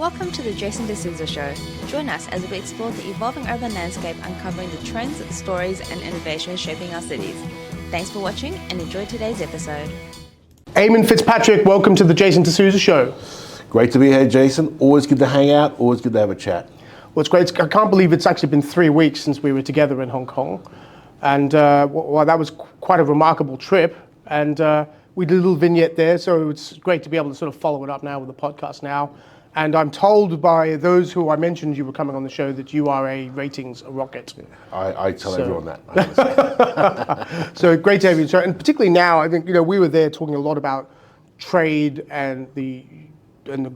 Welcome to the Jason D'Souza Show. Join us as we explore the evolving urban landscape, uncovering the trends, stories, and innovations shaping our cities. Thanks for watching and enjoy today's episode. Eamonn Fitzpatrick, welcome to the Jason D'Souza Show. Great to be here, Jason. Always good to hang out, always good to have a chat. Well, it's great. I can't believe it's actually been 3 weeks since we were together in Hong Kong. And that was quite a remarkable trip. And we did a little vignette there, so it's great to be able to sort of follow it up now with the podcast now. And I'm told by those who I mentioned you were coming on the show that you are a ratings rocket. I tell everyone that. So great to have you. And particularly now, I think, we were there talking a lot about trade and the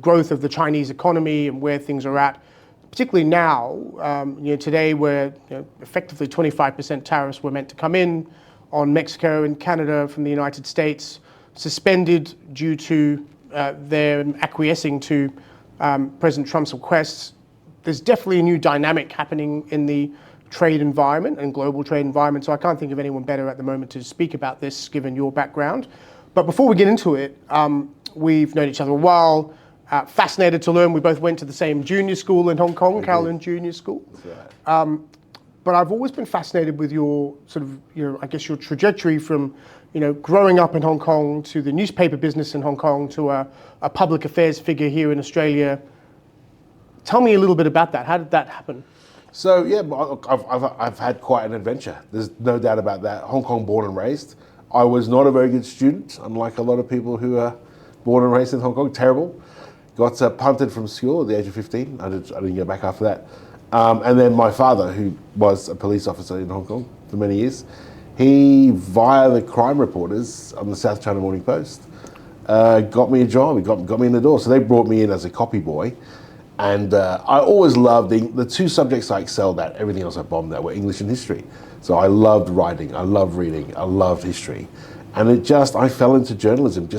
growth of the Chinese economy and where things are at. Particularly now, today where effectively 25% tariffs were meant to come in on Mexico and Canada from the United States, suspended due to their acquiescing to President Trump's requests. There's definitely a new dynamic happening in the trade environment and global trade environment, so I can't think of anyone better at the moment to speak about this, given your background. But before we get into it, we've known each other a while. Fascinated to learn we both went to the same junior school in Hong Kong, Kowloon Junior School. That's right. But I've always been fascinated with your sort of, your trajectory from, growing up in Hong Kong to the newspaper business in Hong Kong to a public affairs figure here in Australia. Tell me a little bit about that. How did that happen? So yeah, I've had quite an adventure. There's no doubt about that. Hong Kong born and raised. I was not a very good student, unlike a lot of people who are born and raised in Hong Kong. Terrible. Got punted from school at the age of 15. I didn't go back after that. And then my father, who was a police officer in Hong Kong for many years, he, via the crime reporters on the South China Morning Post, got me a job. He got me in the door. So they brought me in as a copy boy. And I always loved the two subjects I excelled at. Everything else I bombed at were English and history. So I loved writing, I loved reading, I loved history. And I fell into journalism.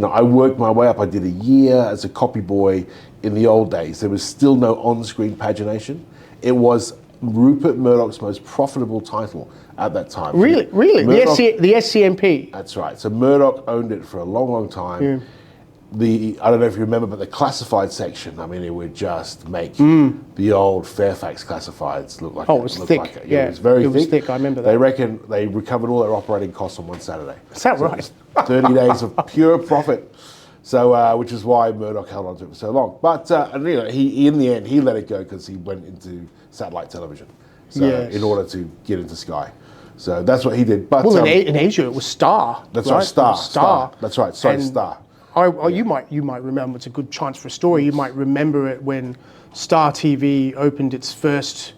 I worked my way up. I did a year as a copy boy in the old days. There was still no on-screen pagination. It was Rupert Murdoch's most profitable title at that time. Really? Murdoch, the SCMP? That's right. So Murdoch owned it for a long, long time. Yeah. I don't know if you remember, but the classified section, it would just make the old Fairfax classifieds look like it was thick. It was very thick. It was thick, I remember that. They reckon they recovered all their operating costs on one Saturday. Is that right? 30 days of pure profit. So, which is why Murdoch held on to it for so long. But, he in the end, he let it go because he went into satellite television. So, yes. In order to get into Sky. So that's what he did. But in Asia, it was Star. That's right, Star. That's right, Star. You might remember, it's a good chance for a story, you might remember it when Star TV opened its first,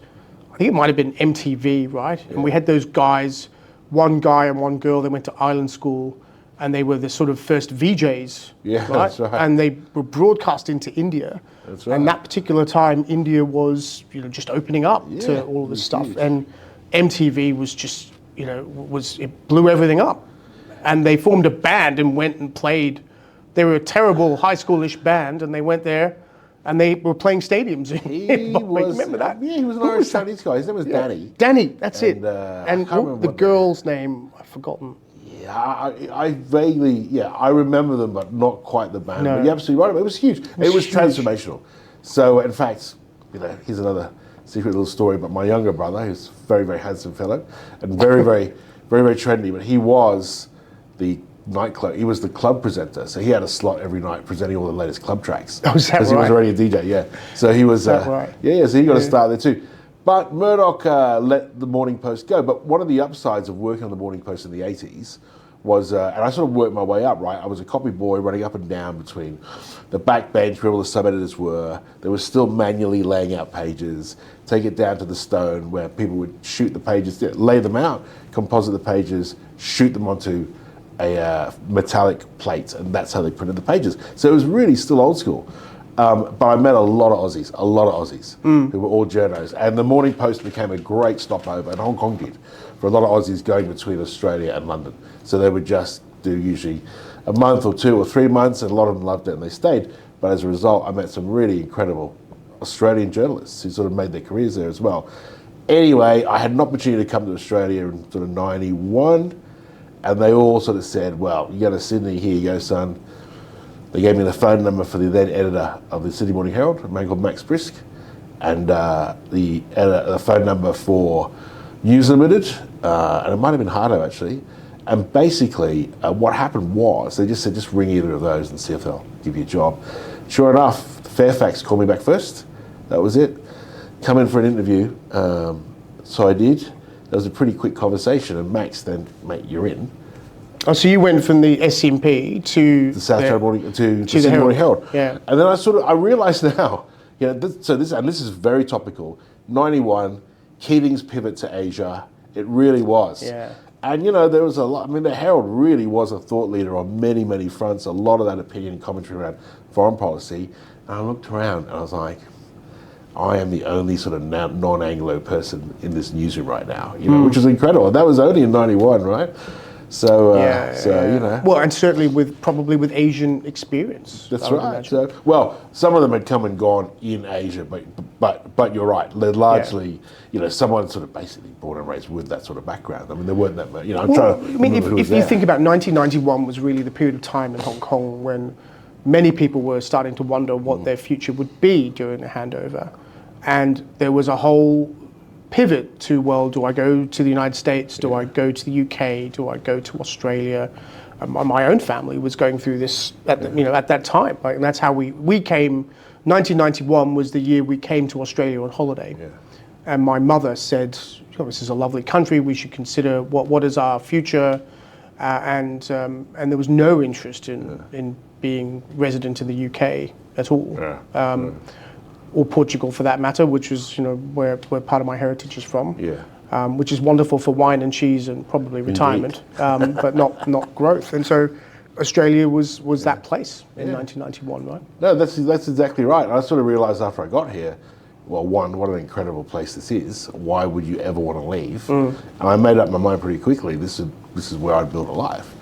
I think it might have been MTV, right? Yeah. And we had those guys, one guy and one girl, they went to island school, and they were the sort of first VJs, yeah, right? That's right. And they were broadcast into India. That's right. And that particular time, India was, just opening up to all of this stuff. Huge. And MTV was just, it blew everything up. And they formed a band and went and played. They were a terrible high schoolish band, and they went there, and they were playing stadiums. Remember that? Yeah, he was an Irish Chinese guy. His name was Danny. Danny, that's it. And the girl's name, I've forgotten. Yeah, I vaguely, I remember them, but not quite the band. No. But you're absolutely right. It was huge. It was transformational. So, in fact, here's another secret little story about my younger brother, who's a very, very handsome fellow, and very, very, very, very trendy. But he was the nightclub. He was the club presenter, so he had a slot every night presenting all the latest club tracks. Oh, is that right? Because he was already a DJ. Yeah. So he was. Right? Yeah. So he got a start there too. But Murdoch let the Morning Post go. But one of the upsides of working on the Morning Post in the 80s was, and I sort of worked my way up, right? I was a copy boy running up and down between the back bench where all the sub-editors were. There was still manually laying out pages, take it down to the stone where people would shoot the pages, lay them out, composite the pages, shoot them onto a metallic plate, and that's how they printed the pages. So it was really still old school. But I met a lot of Aussies who were all journos. And the Morning Post became a great stopover, and Hong Kong did, for a lot of Aussies going between Australia and London. So they would just do usually a month or 2 or 3 months, and a lot of them loved it and they stayed. But as a result, I met some really incredible Australian journalists who sort of made their careers there as well. Anyway, I had an opportunity to come to Australia in sort of 91, and they all sort of said, well, you go to Sydney, here you go, son. They gave me the phone number for the then editor of the Sydney Morning Herald, a man called Max Brisk, and the phone number for News Limited, and it might have been Hardo actually. And basically, what happened was they just said, just ring either of those and see if they'll give you a job. Sure enough, Fairfax called me back first. That was it. Come in for an interview. So I did. That was a pretty quick conversation, and Max then, mate, you're in. Oh, so you went from the SCMP to The South Australian Morning to the Sydney Morning Herald. Yeah. And then I realise now, this is very topical. 91, Keating's pivot to Asia. It really was. Yeah. And there was a lot. I mean, the Herald really was a thought leader on many, many fronts. A lot of that opinion and commentary around foreign policy. And I looked around and I was like, I am the only sort of non-Anglo person in this newsroom right now. Which is incredible. And that was only in '91, right? So, Well, and certainly probably with Asian experience. That's right. So, some of them had come and gone in Asia, but you're right. They're largely, someone sort of basically born and raised with that sort of background. I mean, there weren't that much. If you think about 1991 was really the period of time in Hong Kong when many people were starting to wonder what their future would be during the handover, and there was a whole pivot to, well, do I go to the United States? Do I go to the UK? Do I go to Australia? My own family was going through this at that time. Like, and that's how we came. 1991 was the year we came to Australia on holiday. Yeah. And my mother said, this is a lovely country. We should consider what is our future. And there was no interest in being resident in the UK at all. Yeah. Or Portugal for that matter, which is where part of my heritage is from. Yeah. Which is wonderful for wine and cheese and probably retirement, but not growth. And so Australia was that place in 1991, right? No, that's exactly right. And I sort of realised after I got here, well, one, what an incredible place this is. Why would you ever want to leave? And I made up my mind pretty quickly. This is where I'd build a life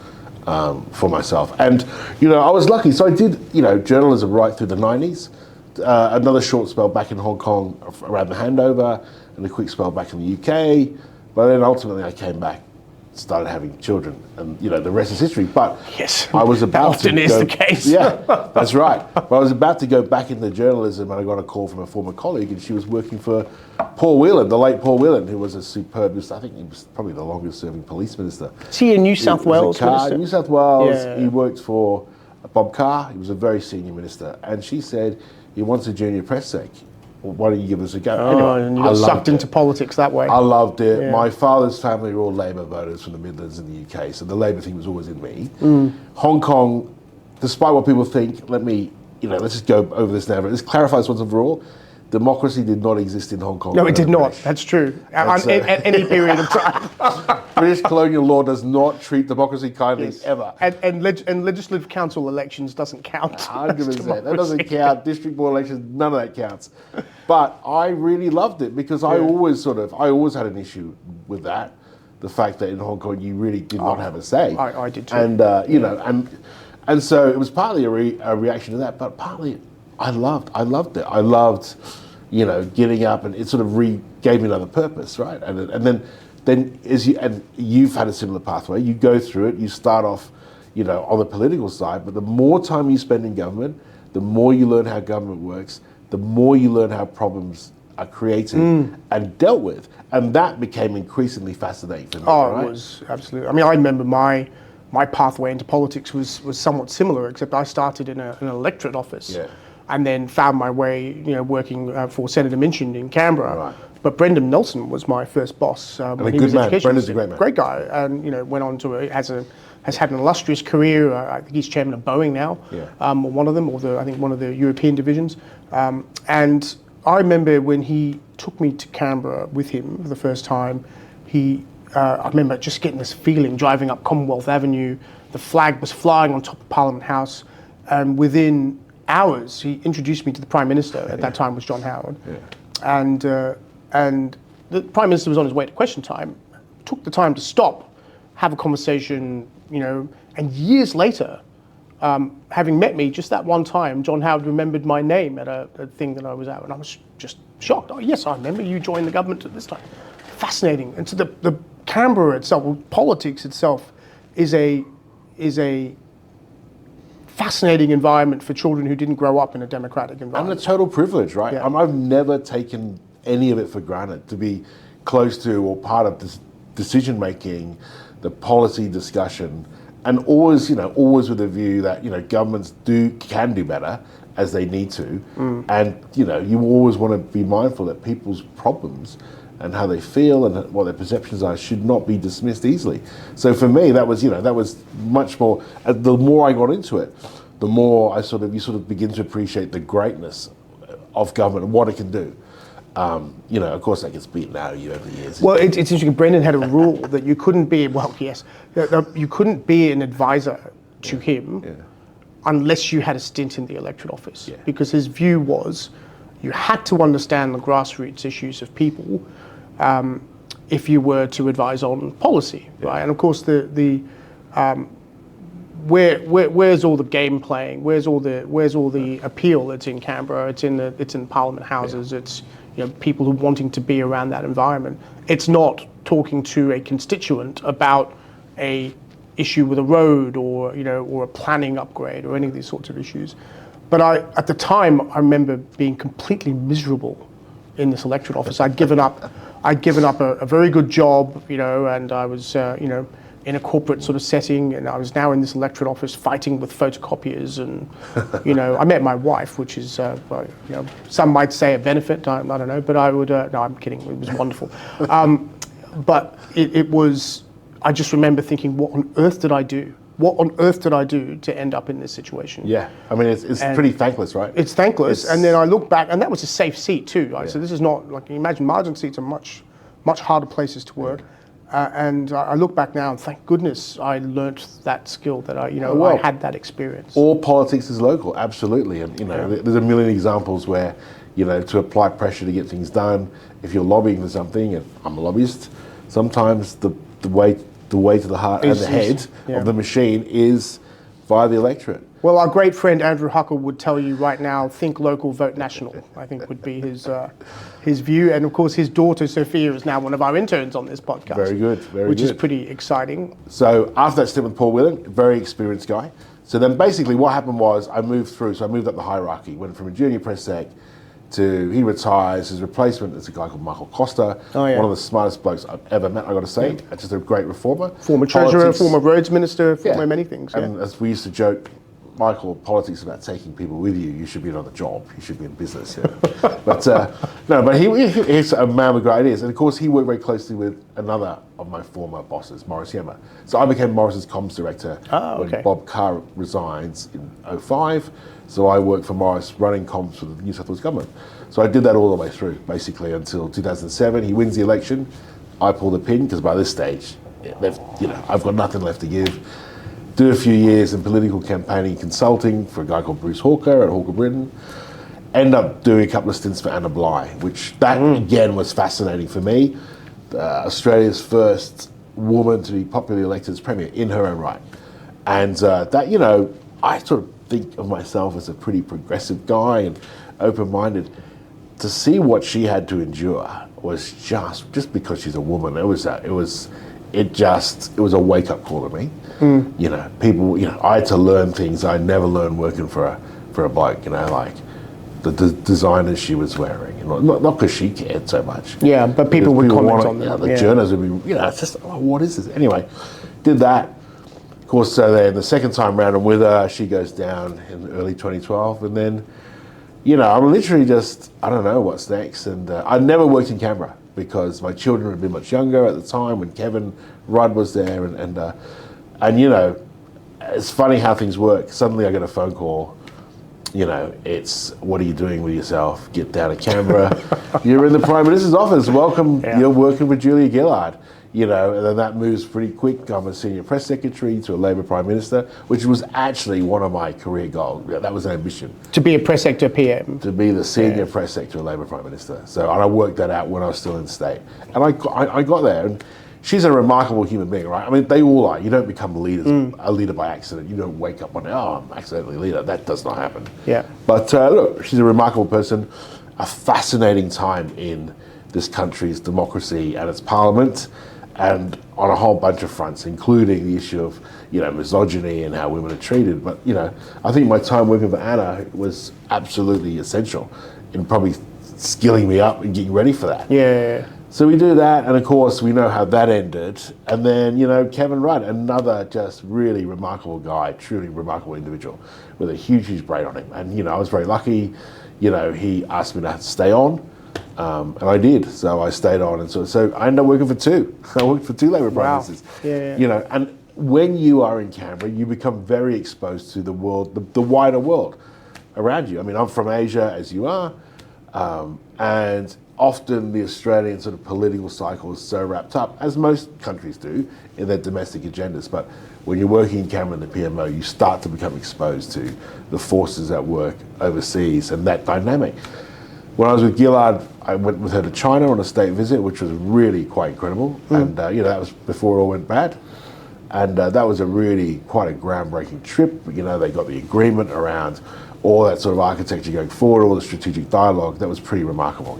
for myself. And I was lucky. So I did journalism right through the 90s. Another short spell back in Hong Kong around the handover, and a quick spell back in the UK. But then ultimately I came back, started having children, and the rest is history. But yes, I was about that often is the case. Yeah, that's right. But I was about to go back into journalism, and I got a call from a former colleague, and she was working for Paul Whelan, the late Paul Whelan, who was a superb. I think he was probably the longest-serving police minister. Is he a New South Wales minister? New South Wales. Yeah. He worked for Bob Carr. He was a very senior minister, and she said, he wants a junior press sec. Well, why don't you give us a go? And you got sucked into politics that way. I loved it. Yeah. My father's family were all Labour voters from the Midlands in the UK, so the Labour thing was always in me. Hong Kong, despite what people think, let's just go over this now. But let's clarify this once and for all. Democracy did not exist in Hong Kong. No, it did not. That's true. At any period of time. British colonial law does not treat democracy kindly, ever. And legislative council elections doesn't count. 100%. That doesn't count. District board elections, none of that counts. But I really loved it because I always had an issue with that. The fact that in Hong Kong you really did not have a say. I did too. And, and so it was partly a reaction to that, but partly I loved it. I loved, getting up, and it sort of gave me another purpose, right? And then you've had a similar pathway. You go through it. You start off, on the political side, but the more time you spend in government, the more you learn how government works, the more you learn how problems are created and dealt with, and that became increasingly fascinating for me. Right? It was absolutely. I mean, I remember my pathway into politics was somewhat similar, except I started in an electorate office. Yeah. And then found my way, working for Senator Minchin in Canberra. Right. But Brendan Nelson was my first boss. And a good man. Brendan's a great man. Great guy, and went on to has had an illustrious career. I think he's chairman of Boeing now, one of them, or I think one of the European divisions. And I remember when he took me to Canberra with him for the first time. I remember just getting this feeling driving up Commonwealth Avenue. The flag was flying on top of Parliament House, and within hours, he introduced me to the Prime Minister. At that time was John Howard. Yeah. And the Prime Minister was on his way to question time, took the time to stop, have a conversation, and years later, having met me just that one time, John Howard remembered my name at a thing that I was at, and I was just shocked. Oh, yes, I remember you joined the government at this time. Fascinating. And so the Canberra itself, politics itself, is a fascinating environment for children who didn't grow up in a democratic And environment. a total privilege, right? Yeah. I've never taken any of it for granted, to be close to or part of this decision making, the policy discussion, and always, always with a view that, governments can do better as they need to. And, you always want to be mindful that people's problems and how they feel and what their perceptions are should not be dismissed easily. So for me, that was much more, the more I got into it, the more you sort of begin to appreciate the greatness of government and what it can do. Of course that gets beaten out of you over the years. Well, it's interesting. Brendan had a rule that you couldn't be, you couldn't be an advisor to him unless you had a stint in the electorate office. Yeah. Because his view was you had to understand the grassroots issues of people if you were to advise on policy, right? And of course, where's all the game playing? Where's all the appeal? It's in Canberra. It's in Parliament houses. It's people who are wanting to be around that environment. It's not talking to a constituent about a issue with a road or a planning upgrade or any of these sorts of issues. But at the time, I remember being completely miserable in this electorate office. I'd given up a very good job, and I was in a corporate sort of setting, and I was now in this electorate office fighting with photocopiers, and I met my wife, which is some might say a benefit, I don't know, but I would no, I'm kidding, it was wonderful. But it was, I just remember thinking, what on earth did I do? What on earth did I do to end up in this situation? Yeah, I mean, it's pretty thankless, right? It's thankless, and then I look back, and that was a safe seat too, right? So this is not, like, you imagine margin seats are much harder places to work. And I look back now and thank goodness I learnt that skill, that I had that experience. All politics is local, absolutely. And, there's a million examples where, to apply pressure to get things done, if you're lobbying for something, and I'm a lobbyist, sometimes the way to the heart and the head of the machine is via the electorate. Well, our great friend Andrew Huckle would tell you right now, think local, vote national, I think would be his view. And of course, his daughter, Sophia, is now one of our interns on this podcast. Very good, which is pretty exciting. So after that stint with Paul Whelan, very experienced guy. So then basically what happened was I moved up the hierarchy, went from a junior press sec to, he retires, his replacement is a guy called Michael Costa, one of the smartest blokes I've ever met, I've got to say, just a great reformer. Former treasurer, former roads minister, former many things. And as we used to joke, Michael, politics is about taking people with you. You should be on the job. You should be in business. But he's a man with great ideas. And of course, he worked very closely with another of my former bosses, Morris Yemmer. So I became Morris's comms director when Bob Carr resigns in 2005. So I worked for Morris running comms for the New South Wales government. So I did that all the way through, basically, until 2007. He wins the election. I pull the pin, because by this stage, I've got nothing left to give. Do a few years in political campaigning consulting for a guy called Bruce Hawker at Hawker Britain. End up doing a couple of stints for Anna Bligh, which again was fascinating for me. Australia's first woman to be popularly elected as Premier in her own right. And I sort of think of myself as a pretty progressive guy and open-minded. To see what she had to endure was just because she's a woman, it was a wake-up call to me. I had to learn things I never learned working for a bloke, like the designers she was wearing. Not because she cared so much. Yeah, but people would comment on them. The journalists would be, it's just, what is this? Anyway, did that. Of course, so then the second time round I'm with her, she goes down in early 2012. And then, I'm literally just, I don't know what's next. And I never worked in Canberra because my children had been much younger at the time when Kevin Rudd was there. And it's funny how things work. Suddenly I get a phone call, it's, what are you doing with yourself? Get down to Canberra. You're in the Prime Minister's office. Welcome. You're working with Julia Gillard. And then that moves pretty quick. I'm a senior press secretary to a Labor Prime Minister, which was actually one of my career goals. That was an ambition. To be a press sector PM. To be the senior press secretary of Labor Prime Minister. So, and I worked that out when I was still in the state. And I got there. And she's a remarkable human being, right? I mean, they all are. You don't become a leader by accident. You don't wake up one day, I'm accidentally a leader. That does not happen. Yeah. But look, she's a remarkable person, a fascinating time in this country's democracy and its parliament. and on a whole bunch of fronts, including the issue of, misogyny and how women are treated. But, I think my time working for Anna was absolutely essential in probably skilling me up and getting ready for that. Yeah. So we do that, and of course we know how that ended. And then, Kevin Rudd, another just really remarkable guy, truly remarkable individual with a huge, huge brain on him. And, I was very lucky. He asked me to stay on, and I did. So I stayed on, and so I ended up working for two. I worked for two Labour Prime Ministers. Yeah. And when you are in Canberra, you become very exposed to the world, the wider world around you. I mean, I'm from Asia, as you are, and often the Australian sort of political cycle is so wrapped up, as most countries do, in their domestic agendas. But when you're working in Canberra in the PMO, you start to become exposed to the forces at work overseas and that dynamic. When I was with Gillard, I went with her to China on a state visit, which was really quite incredible. And, that was before it all went bad. And that was quite a groundbreaking trip. They got the agreement around all that sort of architecture going forward, all the strategic dialogue. That was pretty remarkable,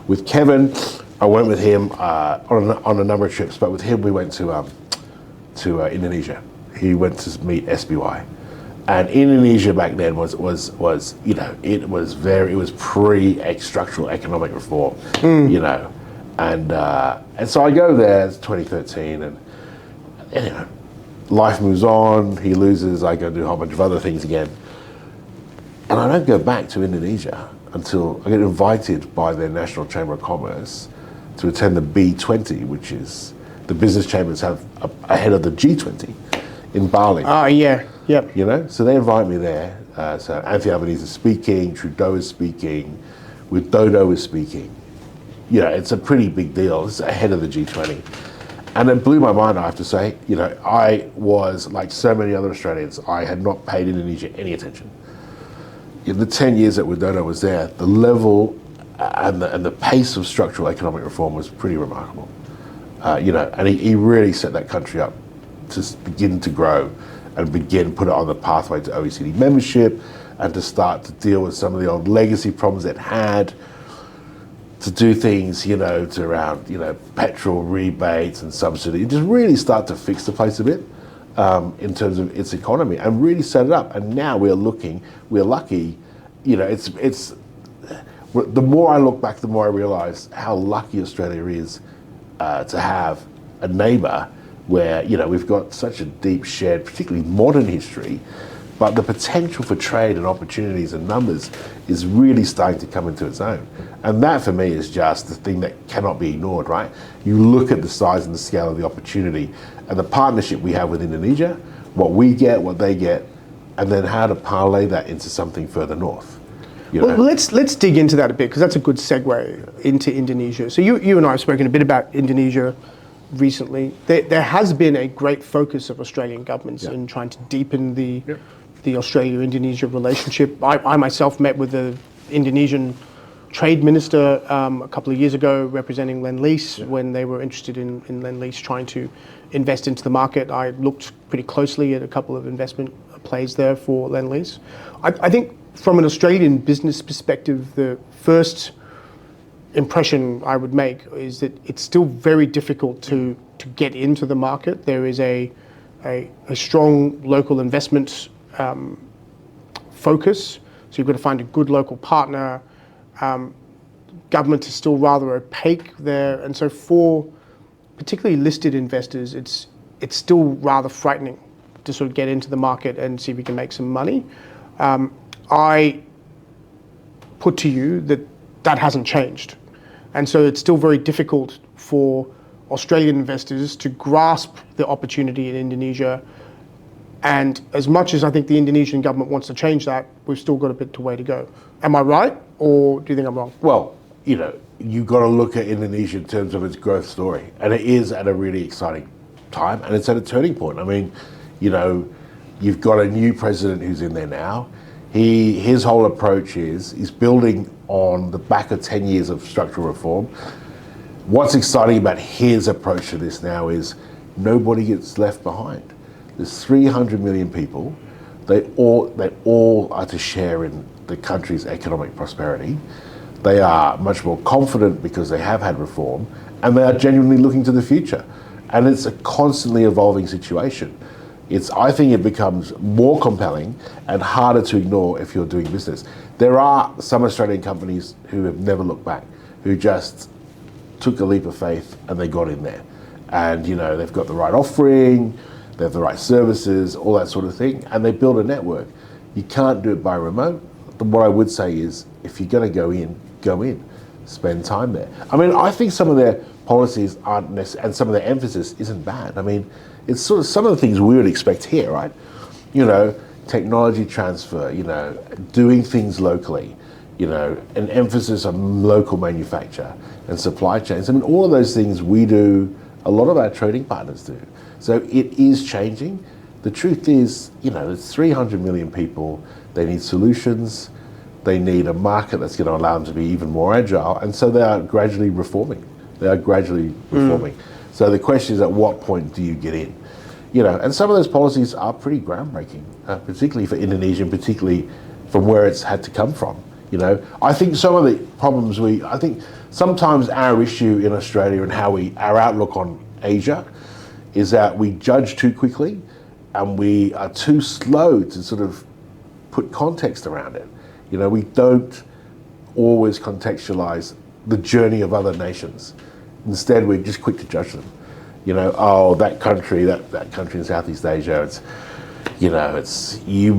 With Kevin, I went with him on a number of trips, but with him we went to Indonesia. He went to meet SBY. And Indonesia back then was it was pre-structural economic reform, and so I go there. It's 2013, and life moves on. He loses. I go do a whole bunch of other things again, and I don't go back to Indonesia until I get invited by their National Chamber of Commerce to attend the B20, which is the business chambers have ahead of the G20 in Bali. Oh, yeah. Yep. So they invite me there. So Anthony Albanese is speaking, Trudeau is speaking, Widodo is speaking. It's a pretty big deal. It's ahead of the G20. And it blew my mind, I have to say. I was, like so many other Australians, I had not paid Indonesia any attention. In the 10 years that Widodo was there, the level and the pace of structural economic reform was pretty remarkable. And he really set that country up to begin to grow and put it on the pathway to OECD membership, and to start to deal with some of the old legacy problems it had, to do things, to around, petrol rebates and subsidy, just really start to fix the place a bit in terms of its economy and really set it up. And now we're lucky, it's the more I look back, the more I realise how lucky Australia is to have a neighbour where, we've got such a deep shared, particularly modern history, but the potential for trade and opportunities and numbers is really starting to come into its own. And that for me is just the thing that cannot be ignored, right? You look at the size and the scale of the opportunity and the partnership we have with Indonesia, what we get, what they get, and then how to parlay that into something further north. Well, let's dig into that a bit, because that's a good segue into Indonesia. So you and I have spoken a bit about Indonesia recently. There has been a great focus of Australian governments in trying to deepen the Australia-Indonesia relationship. I myself met with the Indonesian trade minister a couple of years ago representing Lend-Lease when they were interested in Lend-Lease trying to invest into the market. I looked pretty closely at a couple of investment plays there for Lend-Lease. I think from an Australian business perspective, the first impression I would make is that it's still very difficult to get into the market. There is a strong local investment focus, so you've got to find a good local partner. Government is still rather opaque there, and so for particularly listed investors, it's still rather frightening to sort of get into the market and see if we can make some money. I put to you that hasn't changed. And so it's still very difficult for Australian investors to grasp the opportunity in Indonesia. And as much as I think the Indonesian government wants to change that, we've still got a bit to way to go. Am I right, or do you think I'm wrong? Well, you've got to look at Indonesia in terms of its growth story. And it is at a really exciting time, and it's at a turning point. I mean, you've got a new president who's in there now. His whole approach is building on the back of 10 years of structural reform. What's exciting about his approach to this now is nobody gets left behind. There's 300 million people. They all are to share in the country's economic prosperity. They are much more confident because they have had reform, and they are genuinely looking to the future. And it's a constantly evolving situation. I think it becomes more compelling and harder to ignore if you're doing business. There are some Australian companies who have never looked back, who just took a leap of faith and they got in there. And they've got the right offering, they have the right services, all that sort of thing, and they build a network. You can't do it by remote. What I would say is, if you're going to go in, spend time there. I mean, I think some of their policies aren't necessary, and some of their emphasis isn't bad. I mean, it's sort of some of the things we would expect here, right? Technology transfer, doing things locally, an emphasis on local manufacture and supply chains. I mean, all of those things we do, a lot of our trading partners do. So it is changing. The truth is, there's 300 million people. They need solutions. They need a market that's going to allow them to be even more agile. And so they are gradually reforming. So the question is, at what point do you get in? And some of those policies are pretty groundbreaking, particularly for Indonesia, and particularly from where it's had to come from. I think some of the problems I think sometimes our issue in Australia and our outlook on Asia is that we judge too quickly and we are too slow to sort of put context around it. We don't always contextualize the journey of other nations. Instead, we're just quick to judge them. That country in Southeast Asia, you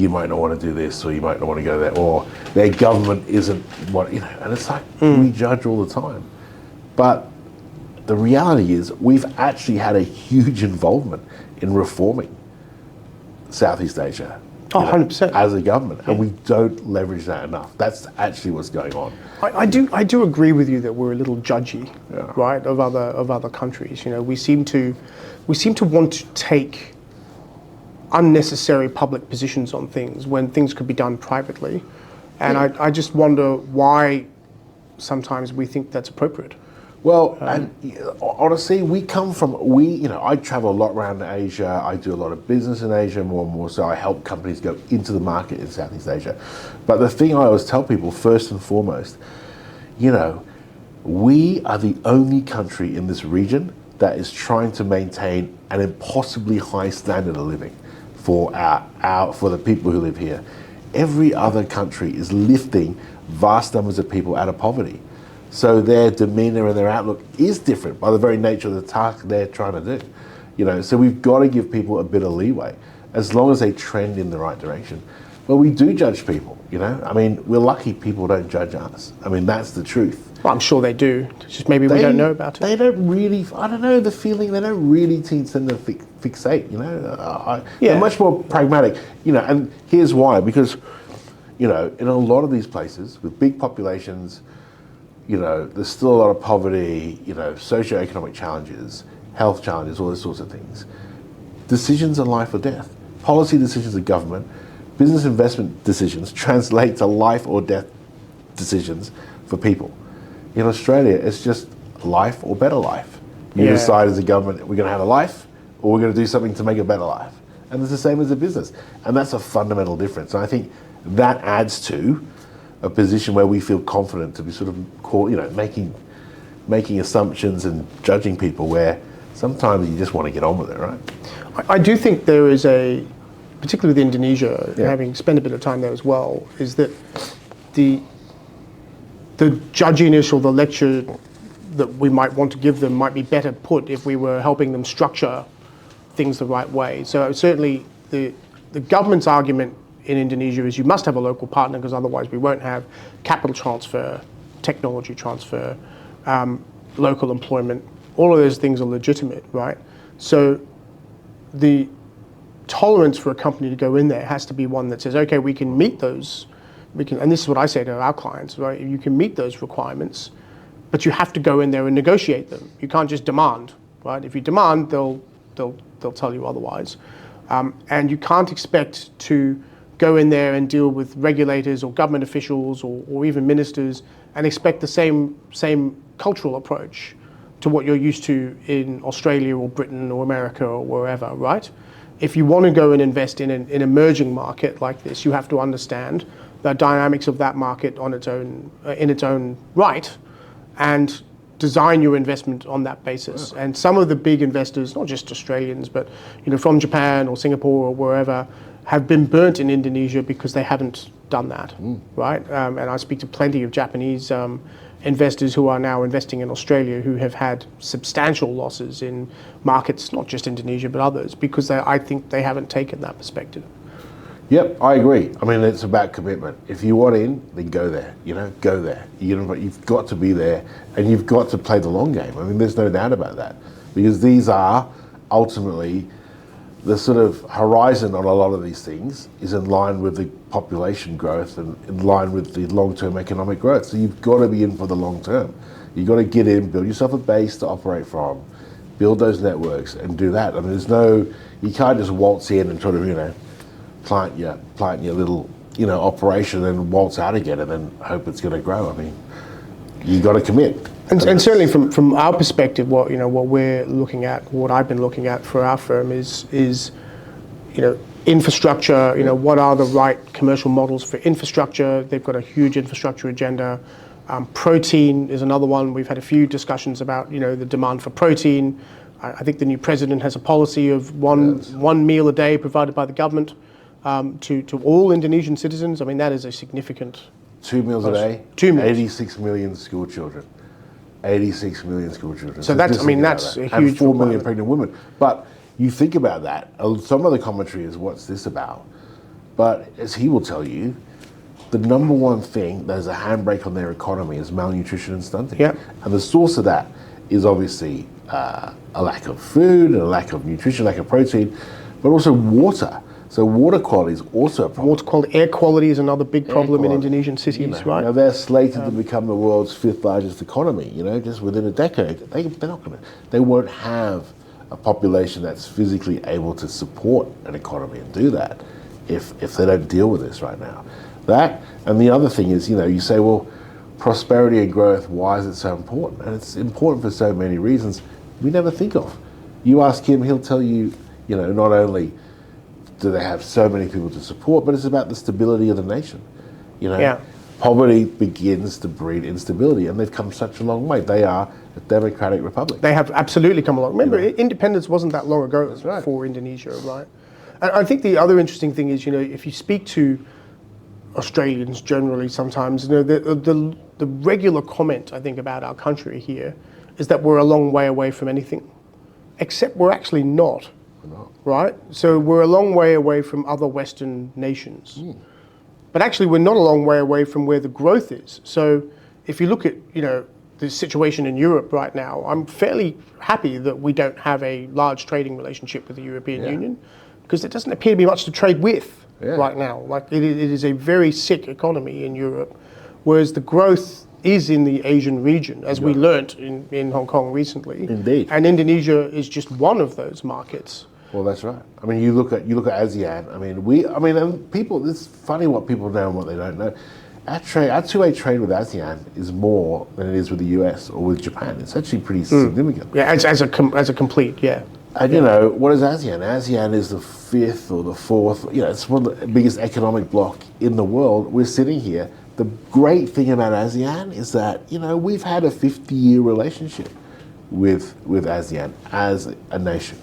might not want to do this, or you might not want to go there, or their government isn't what, and it's like, we judge all the time. But the reality is, we've actually had a huge involvement in reforming Southeast Asia. 100%. As a government, and we don't leverage that enough. That's actually what's going on. I do agree with you that we're a little judgy, right, of other countries. We seem to want to take unnecessary public positions on things when things could be done privately, and I just wonder why sometimes we think that's appropriate. Well, and honestly, I travel a lot around Asia. I do a lot of business in Asia, more and more so. I help companies go into the market in Southeast Asia. But the thing I always tell people, first and foremost, we are the only country in this region that is trying to maintain an impossibly high standard of living for for the people who live here. Every other country is lifting vast numbers of people out of poverty. So their demeanor and their outlook is different by the very nature of the task they're trying to do. So we've got to give people a bit of leeway, as long as they trend in the right direction. But we do judge people, I mean, we're lucky people don't judge us. I mean, that's the truth. Well, I'm sure they do. It's just maybe we don't know about it. They don't really, I don't know, the feeling, they don't really tend to fixate, They're much more pragmatic, and here's why. Because, in a lot of these places with big populations, there's still a lot of poverty, socioeconomic challenges, health challenges, all those sorts of things. Decisions are life or death. Policy decisions of government, business investment decisions translate to life or death decisions for people. In Australia, it's just life or better life. You decide as a government, we're going to have a life, or we're going to do something to make a better life. And it's the same as a business. And that's a fundamental difference. And I think that adds to a position where we feel confident to be sort of making assumptions and judging people, where sometimes you just want to get on with it, right? I do think there is particularly with Indonesia, having spent a bit of time there as well, is that the judginess or the lecture that we might want to give them might be better put if we were helping them structure things the right way. So certainly the government's argument in Indonesia is you must have a local partner, because otherwise we won't have capital transfer, technology transfer, local employment. All of those things are legitimate, right? So the tolerance for a company to go in there has to be one that says, okay, we can meet those, and this is what I say to our clients, right? You can meet those requirements, but you have to go in there and negotiate them. You can't just demand, right? If you demand, they'll tell you otherwise. And you can't expect to go in there and deal with regulators or government officials or even ministers and expect the same cultural approach to what you're used to in Australia or Britain or America or wherever, right? If you want to go and invest in an emerging market like this, you have to understand the dynamics of that market in its own right, and design your investment on that basis. And some of the big investors, not just Australians, but from Japan or Singapore or wherever, have been burnt in Indonesia because they haven't done that, right? And I speak to plenty of Japanese investors who are now investing in Australia who have had substantial losses in markets, not just Indonesia, but others, because I think they haven't taken that perspective. Yep, I agree. I mean, it's about commitment. If you want in, then go there. Go there. You've got to be there, and you've got to play the long game. I mean, there's no doubt about that, because these are ultimately the sort of horizon on a lot of these things is in line with the population growth and in line with the long-term economic growth. So you've got to be in for the long term. You've got to get in, build yourself a base to operate from, build those networks, and do that. I mean, you can't just waltz in and sort of plant your little operation and waltz out again and then hope it's going to grow. I mean, you got to commit. And certainly from our perspective, what we're looking at, what I've been looking at for our firm is infrastructure. What are the right commercial models for infrastructure? They've got a huge infrastructure agenda. Protein is another one. We've had a few discussions about the demand for protein. I think the new president has a policy of one meal a day provided by the government to all Indonesian citizens. I mean, that is a significant. 2 meals a day. 2 meals. 86 million school children. 86 million school children. So that's a huge. And 4 million pregnant women. But you think about that. Some of the commentary is, what's this about? But as he will tell you, the number one thing that is a handbrake on their economy is malnutrition and stunting. Yeah. And the source of that is obviously a lack of food, a lack of nutrition, lack of protein, but also water. So water quality is also a problem. Water quality, air quality is another big problem in Indonesian cities, right? Now they're slated to become the world's 5th largest economy. Just within a decade, they won't have a population that's physically able to support an economy and do that if they don't deal with this right now. That, and the other thing is, you say, well, prosperity and growth, why is it so important? And it's important for so many reasons we never think of. You ask him, he'll tell you, not only do they have so many people to support, but it's about the stability of the nation. Poverty begins to breed instability, and they've come such a long way. They are a democratic republic. They have absolutely come along. Remember, independence wasn't that long ago for Indonesia, right? And I think the other interesting thing is, if you speak to Australians generally, sometimes the regular comment I think about our country here is that we're a long way away from anything, except we're actually not. Right? So we're a long way away from other Western nations. But actually we're not a long way away from where the growth is. So if you look at, the situation in Europe right now, I'm fairly happy that we don't have a large trading relationship with the European Union, because there doesn't appear to be much to trade with right now. Like it is a very sick economy in Europe, whereas the growth is in the Asian region, as we learnt in Hong Kong recently. Indeed. And Indonesia is just one of those markets. Well, that's right. I mean, you look at ASEAN. And people. It's funny what people know and what they don't know. Our two-way trade with ASEAN is more than it is with the US or with Japan. It's actually pretty significant. Yeah, as a complete. And what is ASEAN? ASEAN is the 5th or the 4th. It's one of the biggest economic bloc in the world. We're sitting here. The great thing about ASEAN is that we've had a 50-year relationship with ASEAN as a nation.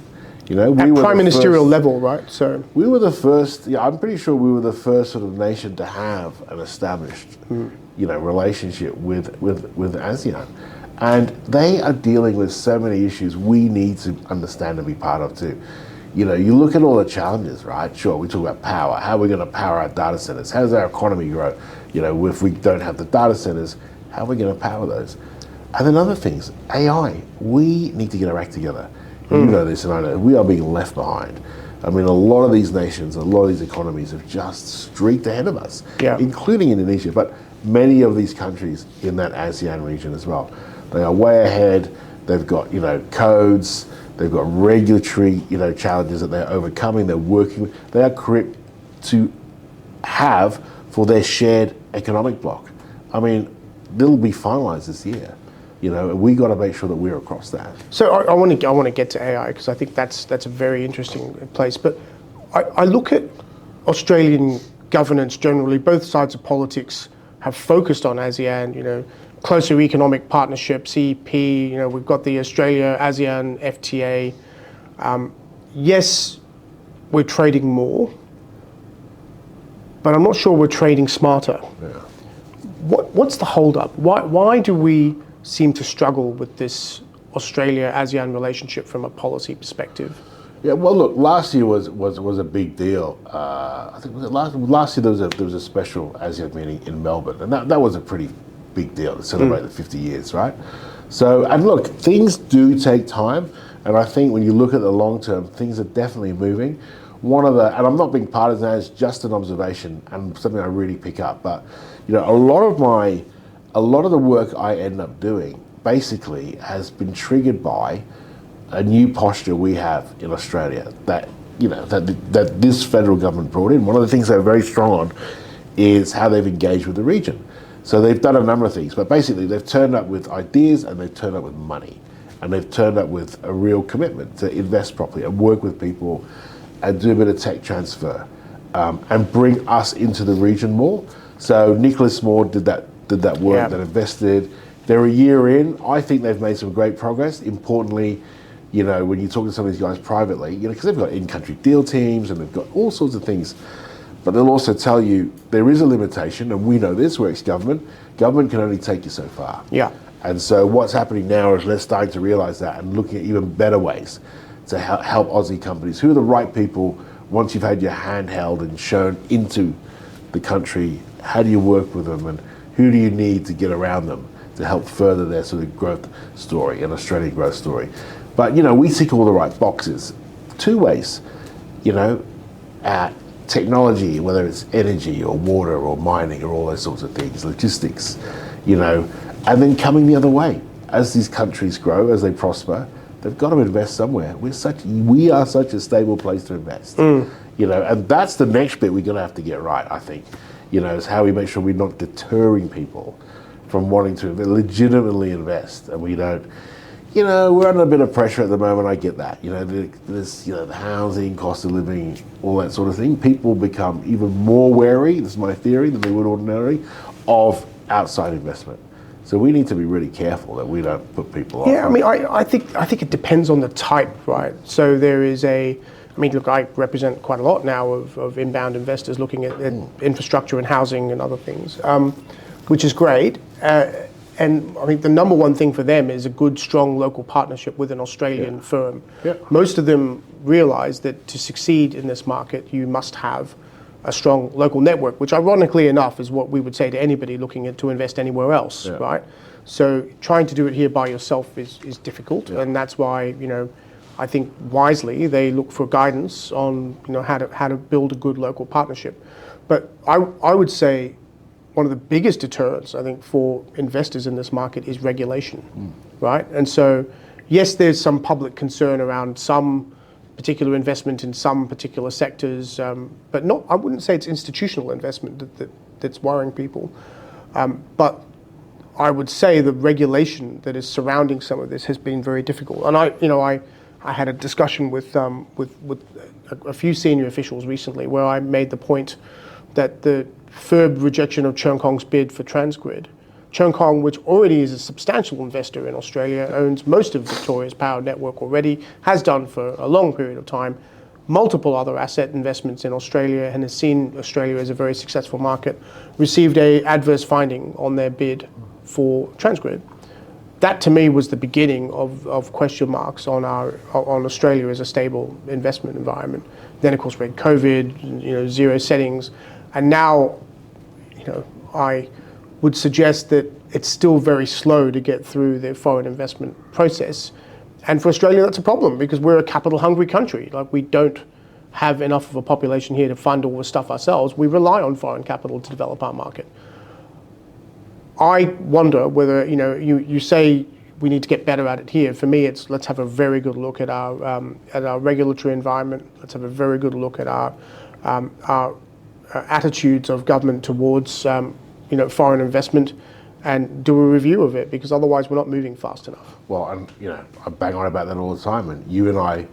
We at were prime ministerial level, right? So we were the first. I'm pretty sure we were the first sort of nation to have an established, relationship with ASEAN, and they are dealing with so many issues we need to understand and be part of too. You look at all the challenges, right? Sure, we talk about power. How are we going to power our data centers? How does our economy grow? If we don't have the data centers, how are we going to power those? And then other things, AI. We need to get our act together. You know this and I know. We are being left behind. I mean, a lot of these nations, a lot of these economies have just streaked ahead of us, including Indonesia, but many of these countries in that ASEAN region as well. They are way ahead. They've got, codes. They've got regulatory, challenges that they're overcoming. They're working with. They are correct to have for their shared economic bloc. I mean, they'll be finalised this year. We got to make sure that we're across that. So I want to get to AI, because I think that's a very interesting place. But I look at Australian governance generally. Both sides of politics have focused on ASEAN. closer economic partnership, CEP. We've got the Australia-ASEAN FTA. Yes, we're trading more, but I'm not sure we're trading smarter. Yeah. What's the holdup? Why do we seem to struggle with this Australia-ASEAN relationship from a policy perspective? Yeah, well, look, last year was a big deal. I think was it last year there was a special ASEAN meeting in Melbourne, and that was a pretty big deal to celebrate the 50 years, right? So, and look, things do take time, and I think when you look at the long term, things are definitely moving. And I'm not being partisan, it's just an observation and something I really pick up. But a lot of the work I end up doing basically has been triggered by a new posture we have in Australia that this federal government brought in. One of the things they're very strong on is how they've engaged with the region. So they've done a number of things, but basically they've turned up with ideas and they've turned up with money, and they've turned up with a real commitment to invest properly and work with people and do a bit of tech transfer and bring us into the region more. So Nicholas Moore did that work, that invested. They're a year in. I think they've made some great progress. Importantly, when you talk to some of these guys privately, because they've got in-country deal teams and they've got all sorts of things, but they'll also tell you there is a limitation, and we know this, we're ex-government. Government can only take you so far. Yeah. And so what's happening now is they're starting to realise that and looking at even better ways to help Aussie companies. Who are the right people once you've had your hand held and shown into the country? How do you work with them, and who do you need to get around them to help further their sort of growth story, an Australian growth story? But, we tick all the right boxes. Two ways, technology, whether it's energy or water or mining or all those sorts of things, logistics, and then coming the other way. As these countries grow, as they prosper, they've got to invest somewhere. We are such a stable place to invest, and that's the next bit we're going to have to get right, I think, is how we make sure we're not deterring people from wanting to legitimately invest, and we don't, we're under a bit of pressure at the moment. I get that. There's the housing, cost of living, all that sort of thing. People become even more wary, this is my theory, than they would ordinarily, of outside investment. So we need to be really careful that we don't put people off. Yeah, I think it depends on the type, right? So there is look, I represent quite a lot now of inbound investors looking at infrastructure and housing and other things, which is great. And I think the number one thing for them is a good, strong local partnership with an Australian firm. Yeah. Most of them realize that to succeed in this market, you must have a strong local network, which ironically enough is what we would say to anybody looking to invest anywhere else, right? So trying to do it here by yourself is difficult, and that's why, I think wisely they look for guidance on, how to build a good local partnership. But I would say one of the biggest deterrents, I think, for investors in this market is regulation, right? And so, yes, there's some public concern around some particular investment in some particular sectors, but I wouldn't say it's institutional investment that's worrying people. But I would say the regulation that is surrounding some of this has been very difficult. And I had a discussion with a few senior officials recently where I made the point that the FIRB rejection of Cheung Kong's bid for Transgrid. Cheung Kong, which already is a substantial investor in Australia, owns most of Victoria's power network already, has done for a long period of time, multiple other asset investments in Australia, and has seen Australia as a very successful market, received an adverse finding on their bid for Transgrid. That to me was the beginning of question marks on Australia as a stable investment environment. Then of course we had COVID, zero settings, and now, I would suggest that it's still very slow to get through the foreign investment process. And for Australia, that's a problem because we're a capital-hungry country. Like, we don't have enough of a population here to fund all the stuff ourselves. We rely on foreign capital to develop our market. I wonder whether, you say we need to get better at it here. For me, it's let's have a very good look at our regulatory environment. Let's have a very good look at our attitudes of government towards foreign investment, and do a review of it, because otherwise we're not moving fast enough. Well, and I bang on about that all the time. And you and I,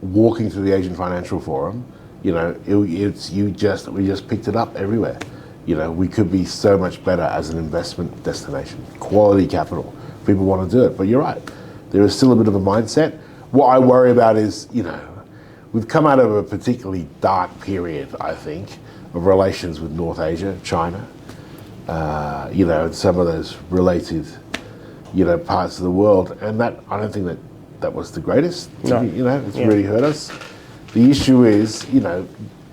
walking through the Asian Financial Forum, we just picked it up everywhere. we could be so much better as an investment destination. Quality capital. People want to do it. But you're right. There is still a bit of a mindset. What I worry about is, we've come out of a particularly dark period, I think, of relations with North Asia, China, and some of those related, parts of the world. And that, I don't think that was the greatest. No. It's really hurt us. The issue is,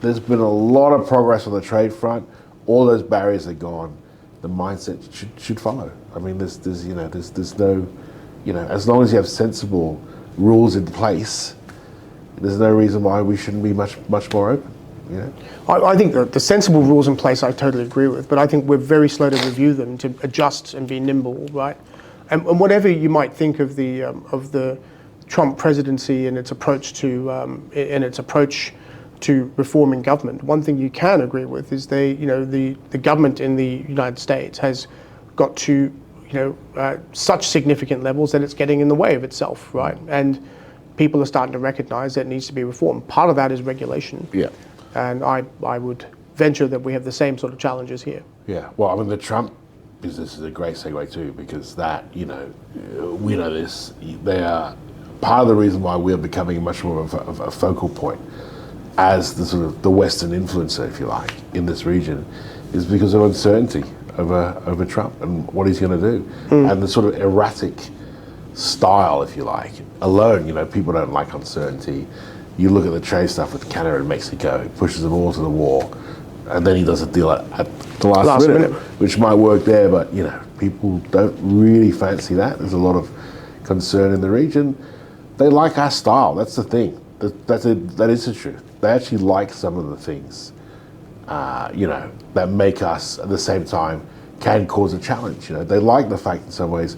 there's been a lot of progress on the trade front. All those barriers are gone. The mindset should follow. I mean, there's no, as long as you have sensible rules in place, there's no reason why we shouldn't be much more open. I think the sensible rules in place I totally agree with, but I think we're very slow to review them, to adjust and be nimble, right? And whatever you might think of the Trump presidency and its approach to reforming government, one thing you can agree with is the government in the United States has got to such significant levels that it's getting in the way of itself, right? And people are starting to recognise that it needs to be reformed. Part of that is regulation. Yeah. And I would venture that we have the same sort of challenges here. Yeah. Well, I mean, the Trump business is a great segue too, because that, we know this. They are part of the reason why we're becoming much more of a focal point as the sort of the Western influencer, if you like, in this region, is because of uncertainty over Trump and what he's going to do, and the sort of erratic style, if you like. Alone, people don't like uncertainty. You look at the trade stuff with Canada and Mexico, he pushes them all to the wall, and then he does a deal at the last minute, which might work there, but people don't really fancy that. There's a lot of concern in the region. They like our style. That's the thing. That is the truth. They actually like some of the things, that make us at the same time can cause a challenge. They like the fact in some ways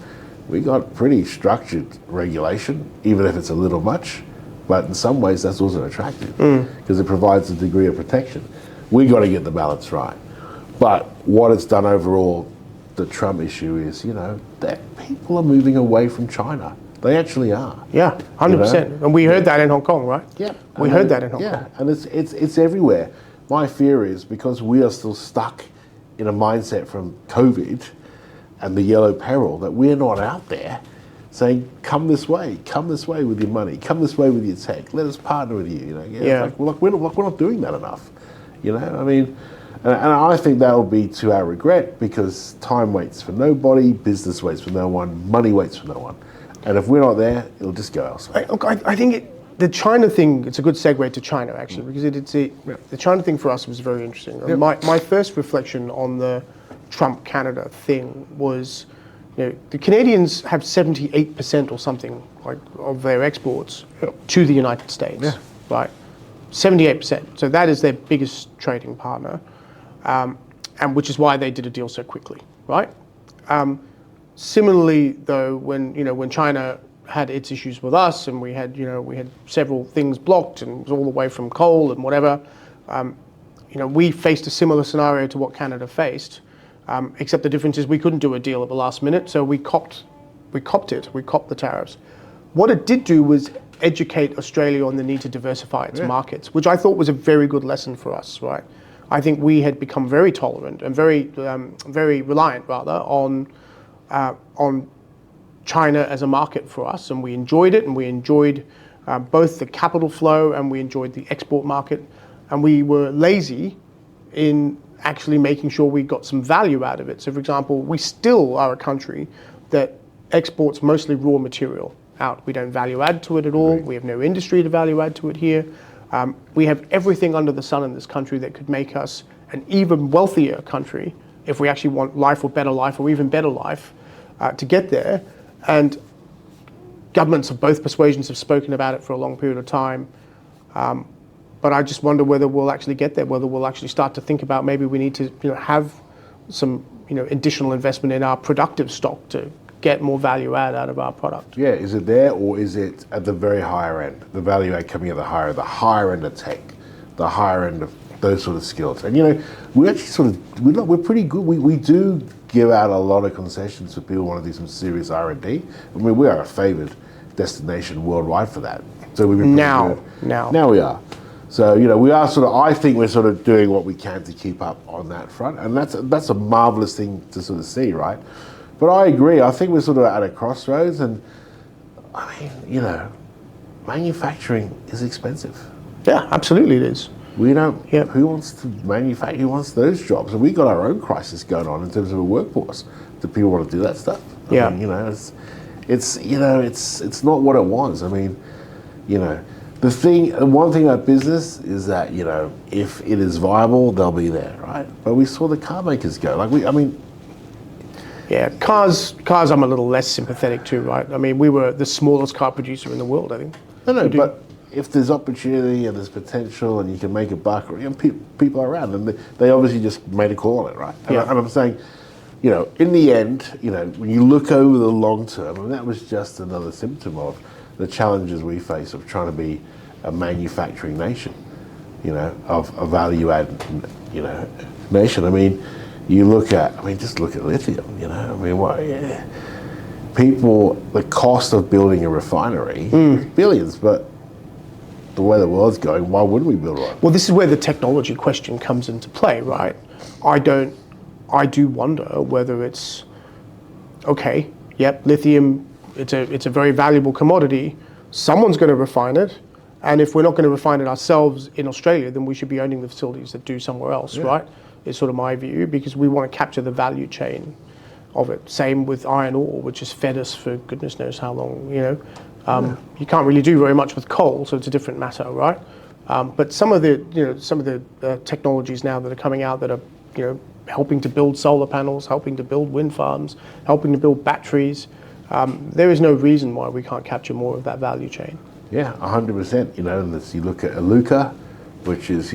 we got pretty structured regulation, even if it's a little much, but in some ways that's also attractive because it provides a degree of protection. We got to get the balance right. But what it's done overall, the Trump issue is, that people are moving away from China. They actually are. Yeah, 100%. And we heard that in Hong Kong, right? Yeah. We heard that in Hong Kong. Yeah, and it's everywhere. My fear is because we are still stuck in a mindset from COVID and the yellow peril that we're not out there saying, come this way with your money, come this way with your tech, let us partner with you. Like, well, look, we're not doing that enough. I mean, and I think that'll be to our regret because time waits for nobody, business waits for no one, money waits for no one. And if we're not there, it'll just go elsewhere. I think the China thing, it's a good segue to China, actually, because the China thing for us was very interesting. Yep. My first reflection on the Trump-Canada thing was, the Canadians have 78% or something of their exports to the United States, right? 78%. So that is their biggest trading partner, and which is why they did a deal so quickly, right? Similarly, though, when China had its issues with us, and we had several things blocked, and it was all the way from coal and whatever, we faced a similar scenario to what Canada faced, except the difference is we couldn't do a deal at the last minute, so we copped the tariffs. What it did do was educate Australia on the need to diversify its markets, which I thought was a very good lesson for us, right? I think we had become very tolerant and very reliant, rather, on China as a market for us, and we enjoyed it, and we enjoyed both the capital flow and we enjoyed the export market, and we were lazy in actually making sure we got some value out of it. So, for example, we still are a country that exports mostly raw material out. We don't value add to it at all. Right. We have no industry to value add to it here. We have everything under the sun in this country that could make us an even wealthier country if we actually want life or better life or even better life to get there. And governments of both persuasions have spoken about it for a long period of time. But I just wonder whether we'll actually get there, whether we'll actually start to think about maybe we need to have some additional investment in our productive stock to get more value add out of our product. Yeah, is it there or is it at the very higher end? The value add coming at the higher end of tech, the higher end of those sort of skills. And we actually we're pretty good. We do give out a lot of concessions for people who want to do some serious R&D. I mean, we are a favoured destination worldwide for that. So we've been now we are. So, we are I think we're sort of doing what we can to keep up on that front. And that's a marvelous thing to sort of see, right? But I agree. I think we're sort of at a crossroads. And, I mean, manufacturing is expensive. Yeah, absolutely it is. We don't, who wants to manufacture, who wants those jobs? And we've got our own crisis going on in terms of a workforce. Do people want to do that stuff? I mean, it's not what it was. I mean, one thing about business is that, if it is viable, they'll be there, right? But we saw the car makers go. Yeah, cars I'm a little less sympathetic to, right? I mean, we were the smallest car producer in the world, I think. No, but if there's opportunity and there's potential and you can make a buck, people are around, and they obviously just made a call on it, right? And I'm saying, in the end, when you look over the long term, and that was just another symptom of the challenges we face of trying to be a manufacturing nation, of a value-add, nation. I mean, just look at lithium, the cost of building a refinery, billions, but the way the world's going, why wouldn't we build one? Well, this is where the technology question comes into play, right? I do wonder whether it's, okay, lithium, it's a very valuable commodity. Someone's going to refine it. And if we're not going to refine it ourselves in Australia, then we should be owning the facilities that do somewhere else, right? Is sort of my view, because we want to capture the value chain of it. Same with iron ore, which has fed us for goodness knows how long, You can't really do very much with coal, so it's a different matter, right? But some of the technologies now that are coming out that are, helping to build solar panels, helping to build wind farms, helping to build batteries, there is no reason why we can't capture more of that value chain. Yeah, 100%. And you look at Iluka, which is,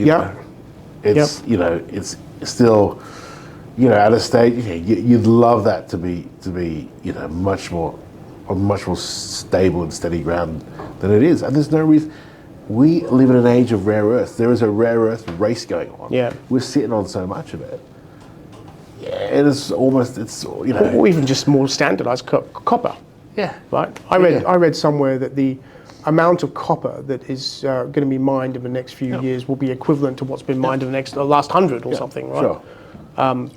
it's still, at a stage, you'd love that to be, much more stable and steady ground than it is. And there's no reason. We live in an age of rare earths. There is a rare earth race going on. Yeah. We're sitting on so much of it. Yeah, it is almost, Or even just more standardized copper. Yeah. Right? I read somewhere that the amount of copper that is going to be mined in the next few years will be equivalent to what's been mined in the last 100 or something, right? Sure.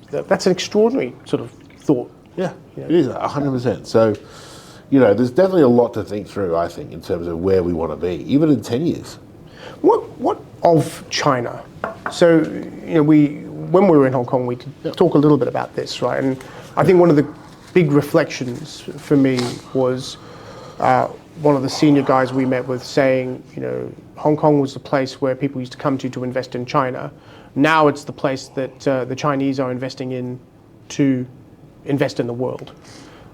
That's an extraordinary sort of thought. Yeah, it is 100%. So, there's definitely a lot to think through, I think, in terms of where we want to be, even in 10 years. What of China? So, when we were in Hong Kong, we could talk a little bit about this, right? And I think one of the big reflections for me was one of the senior guys we met with saying, Hong Kong was the place where people used to come to invest in China. Now it's the place that the Chinese are investing in to invest in the world.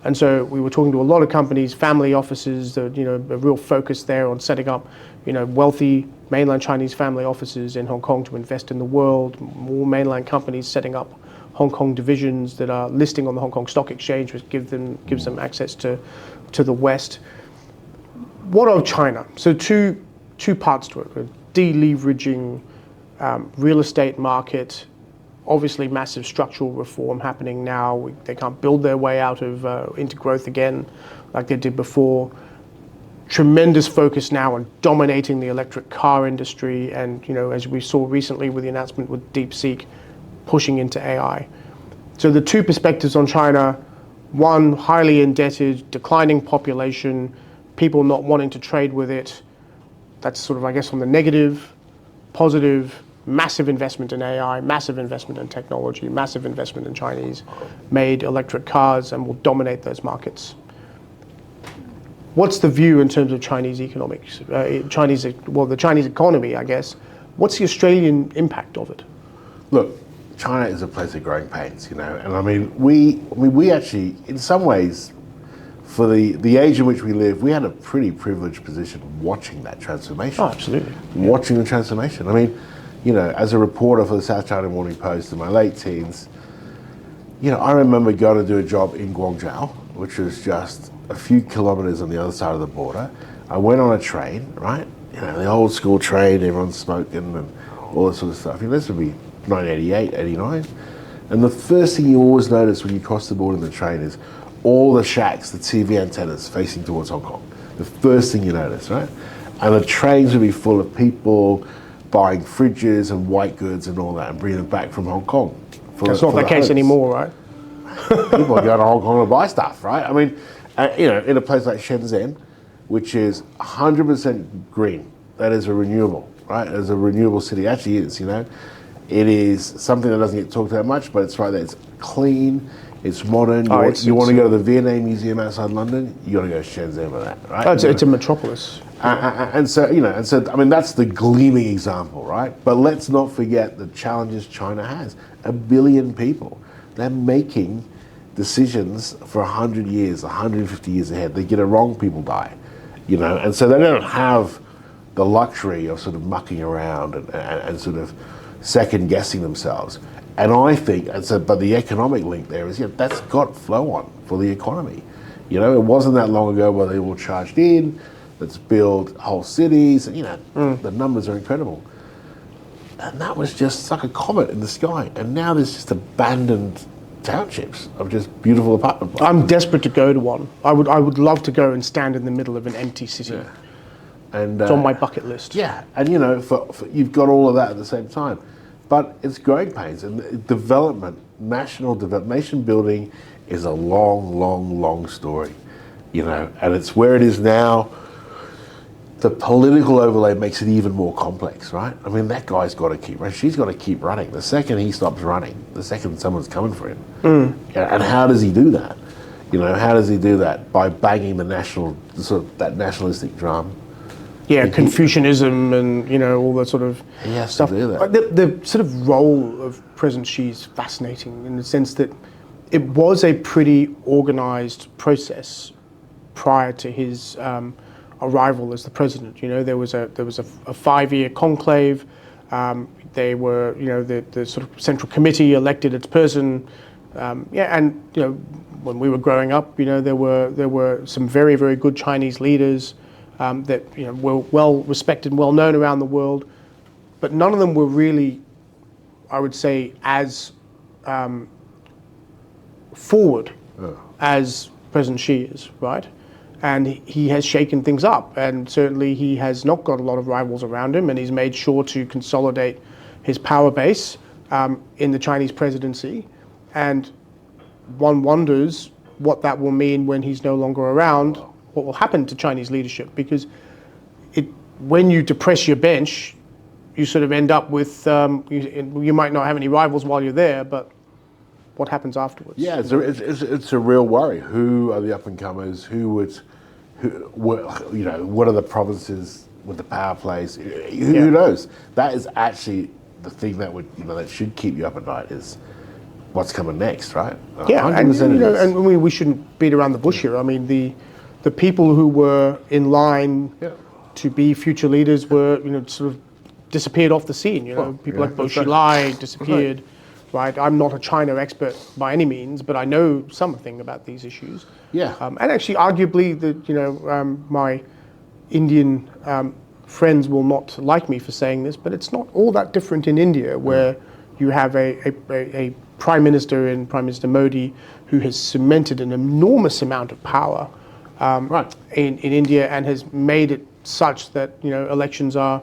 And so we were talking to a lot of companies, family offices, a real focus there on setting up, wealthy mainland Chinese family offices in Hong Kong to invest in the world, more mainland companies setting up Hong Kong divisions that are listing on the Hong Kong Stock Exchange, which gives them access to the West. What of China? So two parts to it: deleveraging, real estate market. Obviously, massive structural reform happening now. They can't build their way out of into growth again like they did before. Tremendous focus now on dominating the electric car industry, and as we saw recently with the announcement with DeepSeek, pushing into AI. So the two perspectives on China: one, highly indebted, declining population, people not wanting to trade with it. That's sort of, I guess, on the negative. Positive, massive investment in AI, massive investment in technology, massive investment in Chinese-made electric cars, and will dominate those markets. What's the view in terms of Chinese economics? The Chinese economy, I guess. What's the Australian impact of it? Look, China is a place of growing pains, and we actually, in some ways, for the age in which we live, we had a pretty privileged position watching that transformation. Oh, absolutely. Watching the transformation. I mean, as a reporter for the South China Morning Post in my late teens, I remember going to do a job in Guangzhou, which was just a few kilometers on the other side of the border. I went on a train, right? The old school train, everyone's smoking and all this sort of stuff. This would be 1988, 89. And the first thing you always notice when you cross the border in the train is all the shacks, the TV antennas facing towards Hong Kong. The first thing you notice, right? And the trains would be full of people, buying fridges and white goods and all that and bringing them back from Hong Kong. That's not the case anymore, right? People are going to Hong Kong to buy stuff, right? I mean, in a place like Shenzhen, which is 100% green, that is a renewable, right? It's a renewable city. It actually is, It is something that doesn't get talked about much, but it's right there. It's clean, it's modern. You want to go to the Vietnam Museum outside London, you got to go to Shenzhen for that, right? Oh, it's a metropolis. And so, I mean, that's the gleaming example, right? But let's not forget the challenges China has. 1 billion people. They're making decisions for 100 years, 150 years ahead. They get it wrong, people die, And so they don't have the luxury of sort of mucking around and sort of second guessing themselves. And I think, but the economic link there is, that's got flow on for the economy. It wasn't that long ago where they all charged in. Let's build whole cities, and the numbers are incredible. And that was just like a comet in the sky. And now there's just abandoned townships of just beautiful apartment blocks. I'm desperate to go to one. I would love to go and stand in the middle of an empty city. Yeah. And it's on my bucket list. Yeah, and for you've got all of that at the same time. But it's growing pains, and development, nation building is a long, long, long story, and it's where it is now. The political overlay makes it even more complex, right? I mean, that guy's got to keep running. She's got to keep running. The second he stops running, the second someone's coming for him. And how does he do that? How does he do that? By banging the that nationalistic drum. Yeah, Confucianism and, all that sort of he has stuff. To do that. The sort of role of President Xi is fascinating in the sense that it was a pretty organized process prior to his arrival as the president. There was a 5-year conclave. They were, the sort of central committee elected its person. When we were growing up, there were some very, very good Chinese leaders that were well respected and well known around the world, but none of them were really, I would say, as forward as President Xi is, right? And he has shaken things up, and certainly he has not got a lot of rivals around him, and he's made sure to consolidate his power base in the Chinese presidency. And one wonders what that will mean when he's no longer around, what will happen to Chinese leadership, because when you depress your bench, you sort of end up with, you might not have any rivals while you're there, but what happens afterwards? Yeah, it's a real worry. Who are the up-and-comers? What are the provinces with the power plays? Who knows? That is actually the thing that would, that should keep you up at night is what's coming next, right? Yeah, and we shouldn't beat around the bush here. I mean, the people who were in line to be future leaders were, sort of disappeared off the scene. People like Bo Xilai disappeared. Right, I'm not a China expert by any means, but I know something about these issues. Yeah, and actually, arguably, my Indian friends will not like me for saying this, but it's not all that different in India, where you have a prime minister in Prime Minister Modi who has cemented an enormous amount of power in India and has made it such that elections are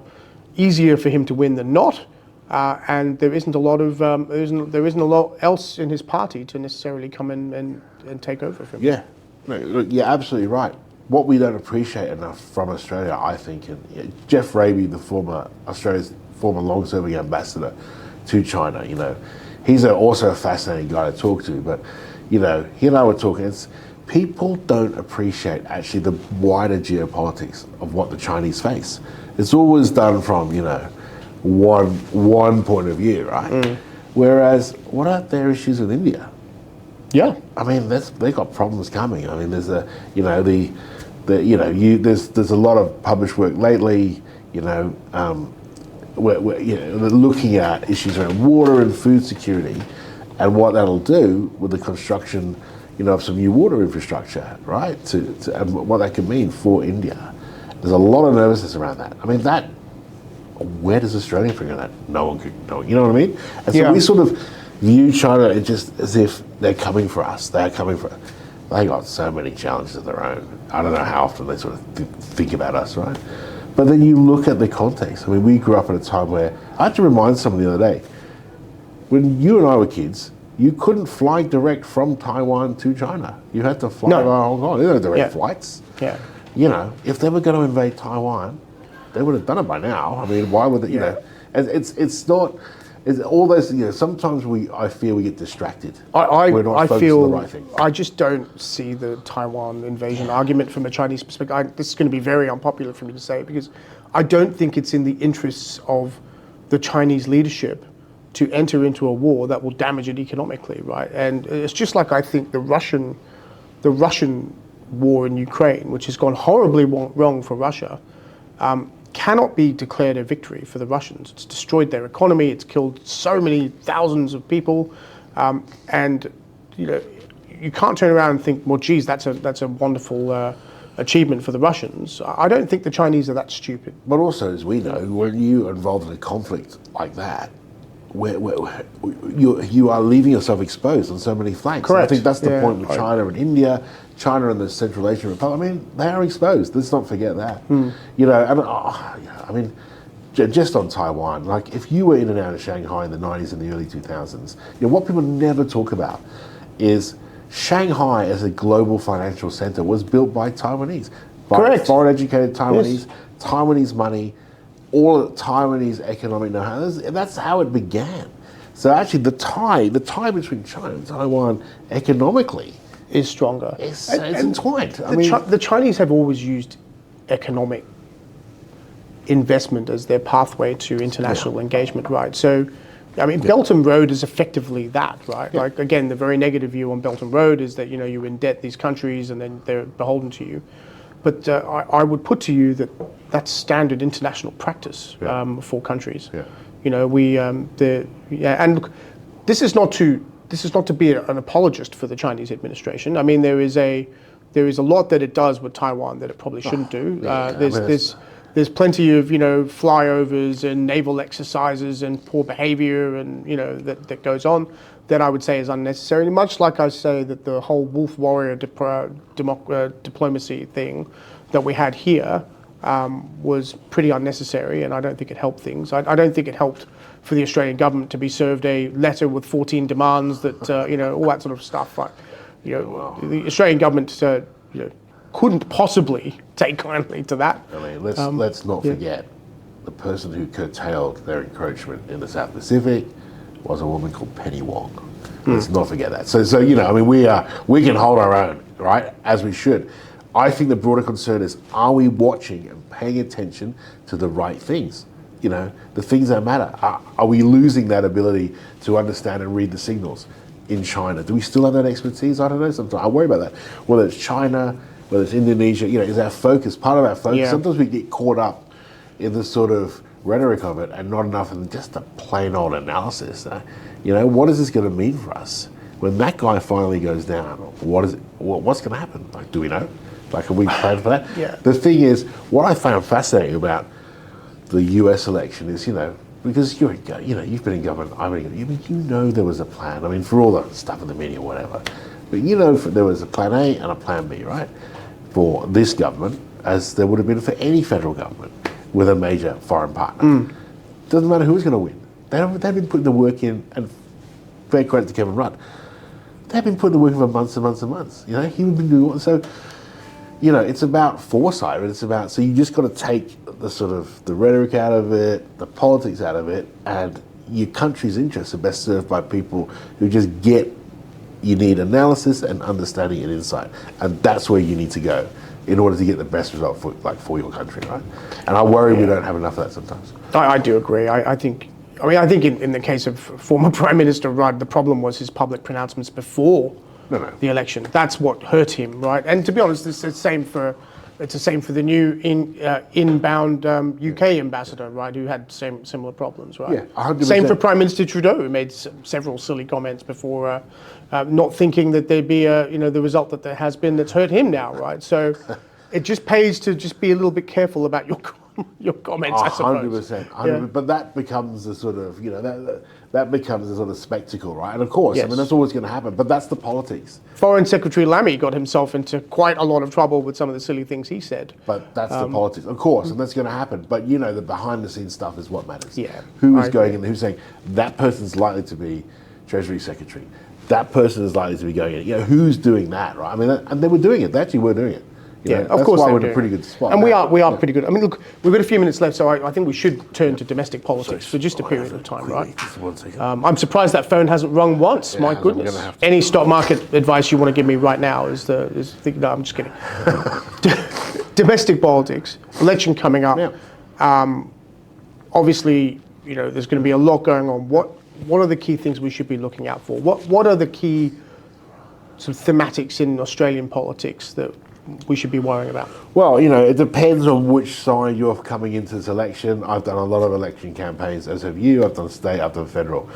easier for him to win than not. And there isn't a lot of there isn't a lot else in his party to necessarily come in and take over from him. Yeah, look, you're absolutely right. What we don't appreciate enough from Australia, I think, and Jeff Raby, Australia's former long-serving ambassador to China, he's also a fascinating guy to talk to. But he and I were talking. People don't appreciate actually the wider geopolitics of what the Chinese face. It's always done from one point of view, right? Whereas, what are their issues with India? Yeah, I mean, they've got problems coming. I mean, there's there's a lot of published work lately. We're looking at issues around water and food security, and what that'll do with the construction, of some new water infrastructure, right? And what that could mean for India. There's a lot of nervousness around that. I mean, where does Australia figure that? No one could know. You know what I mean? And so we sort of view China just as if they're coming for us. They got so many challenges of their own. I don't know how often they sort of think about us, right? But then you look at the context. I mean, we grew up at a time where, I had to remind someone the other day, when you and I were kids, you couldn't fly direct from Taiwan to China. You had to fly via Hong Kong. There were no direct flights. Yeah. You know, if they were going to invade Taiwan, they would have done it by now. I mean, why would they, you know? It's not, it's all those, you know, sometimes I feel we get distracted. We're not focused on the right thing. I just don't see the Taiwan invasion argument from a Chinese perspective. This is going to be very unpopular for me to say, because I don't think it's in the interests of the Chinese leadership to enter into a war that will damage it economically, right? And it's just like I think the Russian war in Ukraine, which has gone horribly wrong for Russia, cannot be declared a victory for the Russians. It's destroyed their economy. It's killed so many thousands of people, and you know, you can't turn around and think, well, geez, that's a wonderful achievement for the Russians. I don't think the Chinese are that stupid. But also, as we know, when you're involved in a conflict like that, where you are leaving yourself exposed on so many flanks. Correct. I think that's the point with China and India, China and the Central Asian Republic. I mean, they are exposed. Let's not forget that. You know, and, I mean, just on Taiwan, like if you were in and out of Shanghai in the 90s and the early 2000s, you know, what people never talk about is Shanghai as a global financial center was built by Taiwanese, by foreign-educated Taiwanese, Taiwanese money, all Taiwanese economic know-how. That's how it began. So actually, the tie between China and Taiwan economically is stronger. It's entwined. The Chinese have always used economic investment as their pathway to international engagement, right? So, I mean, Belt and Road is effectively that, right? Yeah. Like, again, the very negative view on Belt and Road is that, you know, you indebt these countries and then they're beholden to you. But I would put to you that that's standard international practice for countries. Yeah. You know, and look, this is not to be an apologist for the Chinese administration. I mean, there is a lot that it does with Taiwan that it probably shouldn't do. There's plenty of, you know, flyovers and naval exercises and poor behavior and, you know, that goes on that I would say is unnecessary. Much like I say that the whole wolf warrior diplomacy thing that we had here was pretty unnecessary, and I don't think it helped things. I don't think it helped for the Australian government to be served a letter with 14 demands that, you know, all that sort of stuff. Like, you know, the Australian government, you know, couldn't possibly take kindly to that. I mean, let's not forget the person who curtailed their encroachment in the South Pacific was a woman called Penny Wong. Let's not forget that. So you know, I mean, we can hold our own, right, as we should. I think the broader concern is, are we watching and paying attention to the right things? You know, the things that matter. Are we losing that ability to understand and read the signals in China? Do we still have that expertise? I don't know. Sometimes I worry about that. Whether it's China, whether it's Indonesia, you know, is our focus, part of our focus. Yeah. Sometimes we get caught up in the sort of rhetoric of it and not enough in just a plain old analysis. You know, what is this going to mean for us? When that guy finally goes down, what's going to happen? Like, do we know? Like, are we planned for that? Yeah. The thing is, what I found fascinating about the US election is, you know, because you've been in government, you know there was a plan. I mean, for all the stuff in the media or whatever, but you know there was a plan A and a plan B, right? For this government, as there would have been for any federal government with a major foreign partner. Doesn't matter who's going to win. They've been putting the work in, and fair credit to Kevin Rudd, they've been putting the work in for months and months and months. You know, he would be doing so. You know, it's about foresight, and it's about, so you just got to take the sort of the rhetoric out of it, the politics out of it, and your country's interests are best served by people who just get, you need analysis and understanding and insight, and that's where you need to go in order to get the best result for your country, right? And I worry we don't have enough of that sometimes. I do agree. I think in the case of former Prime Minister Rudd, the problem was his public pronouncements before the election. That's what hurt him, right? And to be honest, it's the same for the new inbound UK ambassador, right, who had similar problems, right? Yeah, 100%. Same for Prime Minister Trudeau, who made several silly comments before, not thinking that there'd be the result that there has been that's hurt him now, right? So it just pays to just be a little bit careful about your comments, I suppose. 100%. But that becomes a sort of, you know, that becomes a sort of spectacle, right? And of course, I Yes. mean, that's always going to happen, but that's the politics. Foreign Secretary Lammy got himself into quite a lot of trouble with some of the silly things he said. But that's the politics, of course, and that's going to happen. But you know, the behind-the-scenes stuff is what matters. Yeah, Who I is going agree. in? Who's saying that person's likely to be Treasury Secretary? That person is likely to be going in. You know, who's doing that, right? I mean, and they were doing it. They actually were doing it. You Yeah, know, of that's course why they we're were in a doing pretty it. good spot. And now. we are pretty good. I mean, look, we've got a few minutes left, so I think we should turn to domestic politics for just a period of time, right? Just 1 second. I'm surprised that phone hasn't rung once. Yeah, My I'm gonna goodness. have to- Any stock market advice you want to give me right now is no, I'm just kidding. Domestic politics, election coming up. Yeah. Obviously, you know, there's going to be a lot going on. What are the key things we should be looking out for? What are the key sort of thematics in Australian politics that we should be worrying about? Well, you know, it depends on which side you're coming into this election. I've done a lot of election campaigns, as have you. I've done state, I've done federal.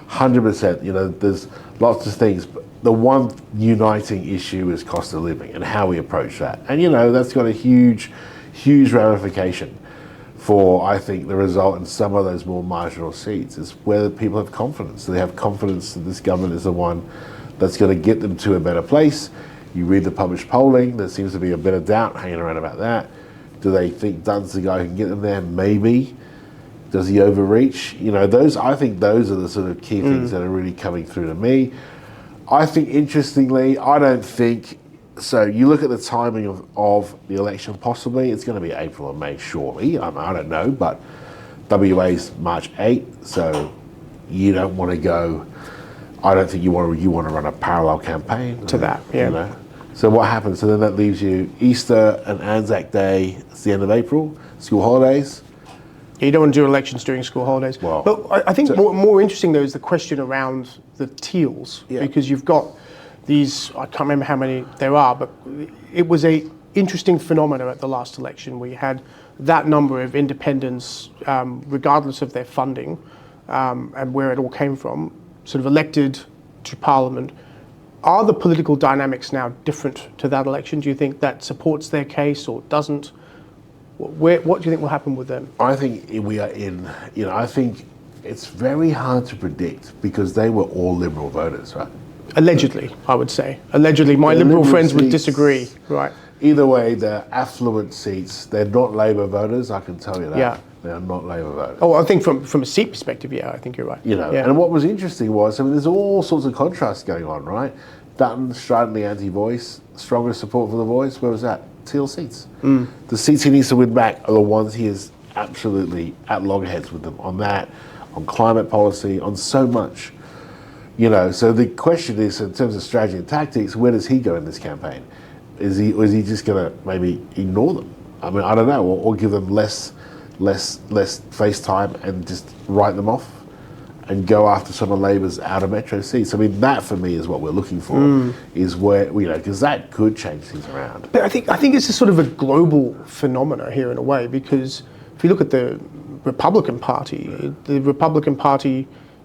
100%, you know, there's lots of things. But the one uniting issue is cost of living and how we approach that. And, you know, that's got a huge, huge ramification for, I think, the result in some of those more marginal seats is whether people have confidence. Do they have confidence that this government is the one that's going to get them to a better place? You read the published polling, there seems to be a bit of doubt hanging around about that. Do they think Dunn's the guy who can get them there? Maybe. Does he overreach? You know, I think those are the sort of key things that are really coming through to me. I think, interestingly, I don't think, so you look at the timing of the election, possibly, it's going to be April or May, surely. I don't know, but WA's March 8, so you don't want to go, I don't think you want to run a parallel campaign. To that, yeah. You know? So what happens? So then that leaves you Easter and Anzac Day, it's the end of April, school holidays. You don't want to do elections during school holidays. Well, but I think more interesting, though, is the question around the teals. Yeah. Because you've got these, I can't remember how many there are, but it was a interesting phenomena at the last election. We had that number of independents, regardless of their funding and where it all came from, sort of elected to Parliament. Are the political dynamics now different to that election? Do you think that supports their case or doesn't? What do you think will happen with them? I think we are in, you know, I think it's very hard to predict because they were all Liberal voters, right? Allegedly, I would say. Allegedly, my The Liberal friends would seats- disagree, right? Either way, they're affluent seats. They're not Labor voters, I can tell you that. Yeah. They're not Labor voters. Oh, I think from a seat perspective, yeah, I think you're right. You know, yeah. and what was interesting was, I mean, there's all sorts of contrasts going on, right? Dutton striding the anti-voice, stronger support for the voice. Where was that? Teal seats. The seats he needs to win back are the ones he is absolutely at loggerheads with them on that, on climate policy, on so much. You know, so the question is, in terms of strategy and tactics, where does he go in this campaign? Is he just going to maybe ignore them? I mean, I don't know, or give them less face time and just write them off and go after some of Labor's outer metro seats. I mean, that for me is what we're looking for, is where, you know, because that could change things around. But I think it's a sort of a global phenomena here in a way, because if you look at the Republican Party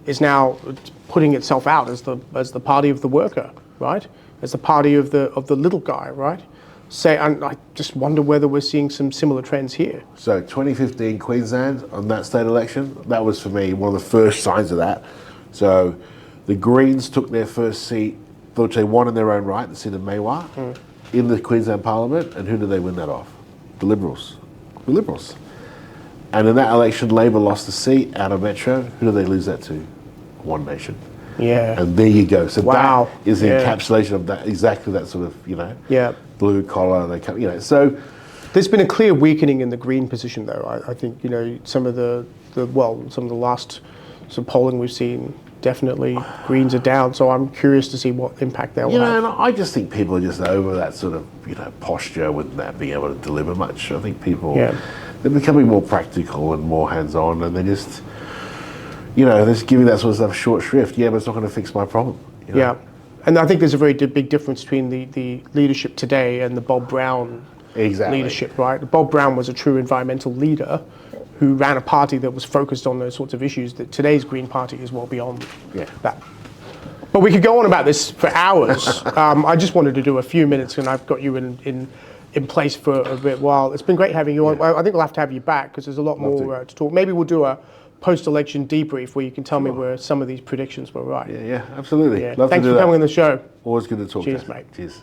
is now putting itself out as the party of the worker, right? As the party of the little guy, right? And I just wonder whether we're seeing some similar trends here. So 2015 Queensland, on that state election, that was for me one of the first signs of that. So the Greens took their first seat, which they won in their own right, the seat of Maiwar, in the Queensland Parliament, and who did they win that off? The Liberals. The Liberals. And in that election, Labor lost a seat out of Metro. Who did they lose that to? One Nation. Yeah. And there you go. So Wow. that is the Yeah. encapsulation of that, exactly that sort of, you know, Yeah. blue collar, they come, you know, so There's been a clear weakening in the Green position, though. I think, you know, some of the last sort of polling we've seen, definitely Greens are down. So I'm curious to see what impact they'll you know, have. and I just think people are just over that sort of, you know, posture with that being able to deliver much. I think people, Yeah. they're becoming more practical and more hands-on, and they're just, you know, they're just giving that sort of stuff short shrift. Yeah, but it's not going to fix my problem. You know? Yeah. And I think there's a very big difference between the leadership today and the Bob Brown Exactly. leadership, right? Bob Brown was a true environmental leader who ran a party that was focused on those sorts of issues. That today's Green Party is well beyond that. But we could go on about this for hours. I just wanted to do a few minutes, and I've got you in place for a bit while. It's been great having you on. I think we'll have to have you back because there's a lot more to talk. Maybe we'll do a post-election debrief where you can tell me where some of these predictions were right. Yeah, absolutely. Yeah. Love Thanks to do for that. coming on the show. Always good to talk Cheers, to you. mate. Cheers.